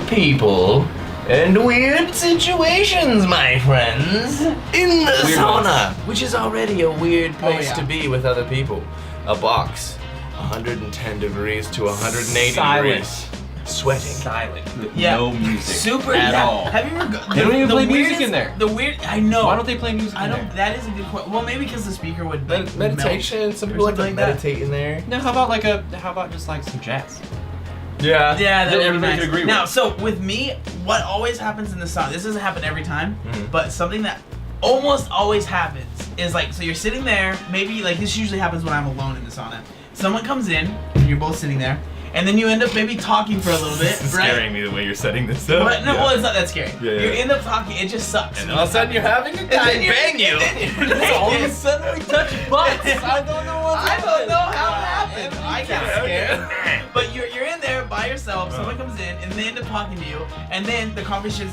people and weird situations, my friends, in the sauna, which is already a weird place to be with other people. A box, 110 degrees to 180 degrees. Sweating. Silent. Yeah. No music. Super at all. Have you ever They don't even play music in there. I know. Why don't they play music in there? That is a good question. Well, maybe because the speaker would like, Meditation. Some people like to meditate in there. No, how about just like some jazz? Yeah. Yeah, that would be everybody nice. could agree with. Now, so with me, what always happens in the sauna, this doesn't happen every time, but something that almost always happens is like, so you're sitting there, maybe like this usually happens when I'm alone in the sauna. Someone comes in, and you're both sitting there, and then you end up maybe talking for a little bit, It's right? scaring me the way you're setting this up. But no, well, it's not that scary. Yeah. You end up talking, it just sucks. And all of a sudden you're having a guy bang you. All of a sudden we touch butts. I don't know what's I don't know how it happened. happened. I get scared. But you're in there by yourself. Someone comes in and they end up talking to you, and then the conversation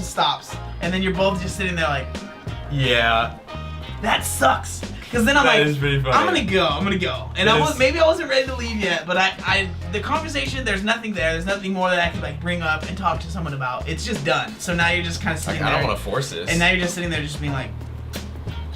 stops, and then you're both just sitting there like, Yeah. that sucks. Because then I'm That like, is pretty funny. I'm gonna go. And maybe I wasn't ready to leave yet, but the conversation, there's nothing there. There's nothing more that I could like bring up and talk to someone about. It's just done. So now you're just kind of sitting I there. don't want to force this. And now you're just sitting there just being like,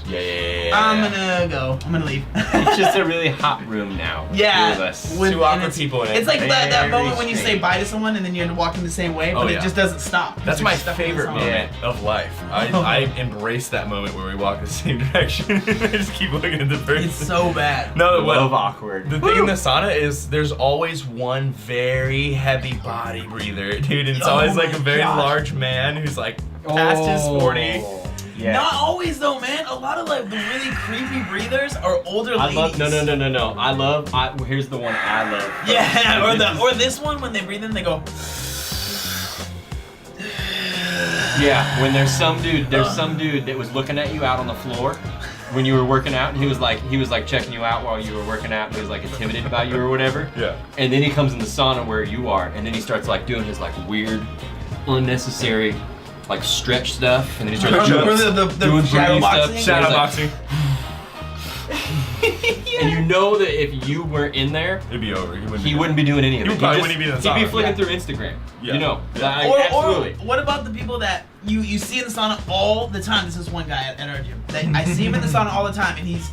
yeah. I'm gonna go. I'm gonna leave. It's just a really hot room now. Yeah. Two of us. With- Two and awkward people in it. It's like that Very moment when you say strange. bye to someone and then you end up walking the same way, but Oh, it yeah. just doesn't stop. That's You're my stuck in the favorite sauna. moment of life. I embrace that moment where we walk the same direction and I just keep looking at the person. It's so bad. No, Love awkward. the thing in the sauna is there's always one very heavy body breather, dude. And it's Oh always like my a very gosh. large man who's like past his 40. Yeah. Not always though, man. A lot of like the really creepy breathers are older I ladies. love no. Here's the one I love. Yeah, or this one when they breathe in, they go. Yeah, when there's some dude that was looking at you out on the floor when you were working out, and he was like checking you out while you were working out, and he was like intimidated by you or whatever. Yeah. And then he comes in the sauna where you are, and then he starts like doing his like weird, unnecessary, like stretch stuff, and then he starts Or the doing shadow breathing stuff. boxing. Shadow Like- boxing. And you know that if you weren't in there, It'd be over. he wouldn't be doing any of it. He probably wouldn't be in the He'd be sauna. flicking through Instagram. Yeah. You know. Yeah. Like, Or absolutely. what about the people that you see in the sauna all the time? This is one guy at our gym. That I see him in the sauna all the time, and he's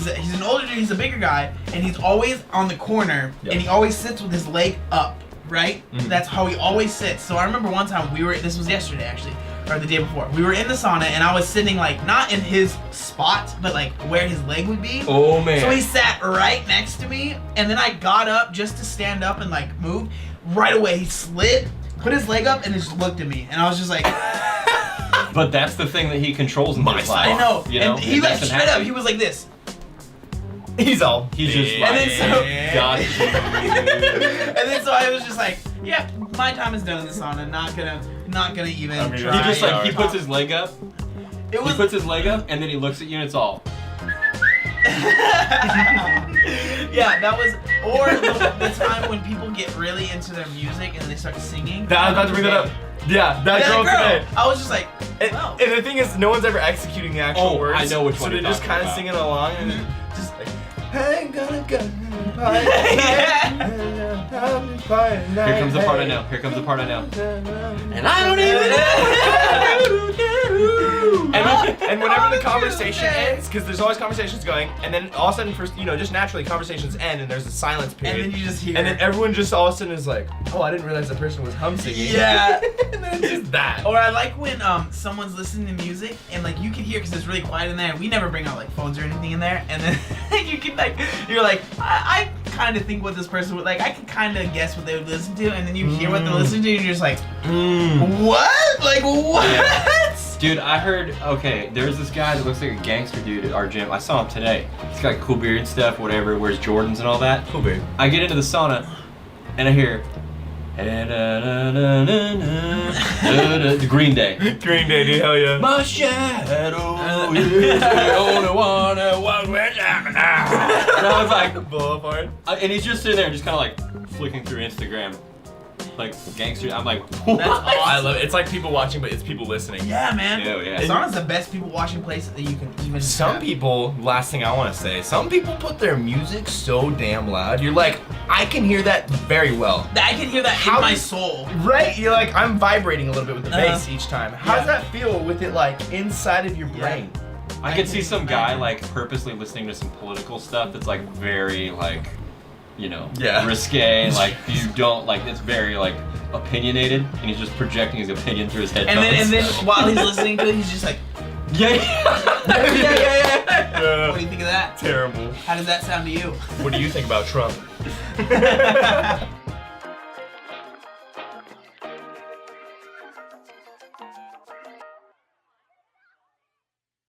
an older dude. He's a bigger guy, and he's always on the corner, Yeah. and he always sits with his leg up. Right? Mhm. That's how he always sits. So I remember one time this was yesterday actually, or the day before. We were in the sauna, and I was sitting like not in his spot, but like where his leg would be. Oh man. So he sat right next to me, and then I got up just to stand up and like move. Right away, he slid, put his leg up, and just looked at me, and I was just like, But that's the thing that he controls in his life. I know. You know? And he like makes him straight up, happy. he was like this. He's all. He's just big. like, And then so- got you. And then so I was just like, yeah, my time is done in the sauna. Not gonna even I mean, try. He just like he to puts talk. his leg up. It He was. puts his leg up, and then he looks at you, and it's all. Yeah, that was. Or the time when people get really into their music and they start singing. I was about to bring that up. Yeah, that girl today. I was just like, And, wow. and the thing is, no one's ever executing the actual Oh, words. I know which so one they're you're just talking kind of about. singing along and just like, I ain't gonna go. Here comes the part I know. Here comes the part I know. And I don't even know. And whenever the conversation ends, because there's always conversations going, and then all of a sudden, first, just naturally conversations end, and there's a silence And period. then you just hear. And then everyone just all of a sudden is like, oh, I didn't realize that person was hum singing. Yeah. And then it's just that. Or I like when someone's listening to music and like you can hear because it's really quiet in there. We never bring out like phones or anything in there, and then you can you're like I kind of think what this person would like. I can kind of guess what they would listen to, and then you hear what they're listening to, and you're just like, what? Like what? Yeah. Dude, I heard, okay, there's this guy that looks like a gangster dude at our gym. I saw him today. He's got cool beard and stuff, whatever, wears Jordans and all that. Cool, babe. I get into the sauna, and I hear, the Green Day. Green Day, dude, hell yeah. My shadow is the only one that walks with me now. And I was like, Boulevard. and he's just sitting there just kind of like flicking through Instagram. like gangster. I'm like, what? That's awesome. I love it. It's like people watching, but it's people listening. Yeah, man. Yeah. Sauna's the best people watching place that you can even. Some have. people, last thing I want to say, some people put their music so damn loud. You're like, I can hear that very well. I can hear that How in my does- soul. Right? You're like, I'm vibrating a little bit with the Uh-huh. bass each time. How does that feel with it like inside of your brain? I could see some guy like purposely listening to some political stuff that's like very like, you know, Yeah. risque. Like you don't like it's very like opinionated, and he's just projecting his opinion through his headphones. And then while he's listening to it, he's just like, yeah. what do you think of that? Terrible. How does that sound to you? What do you think about Trump?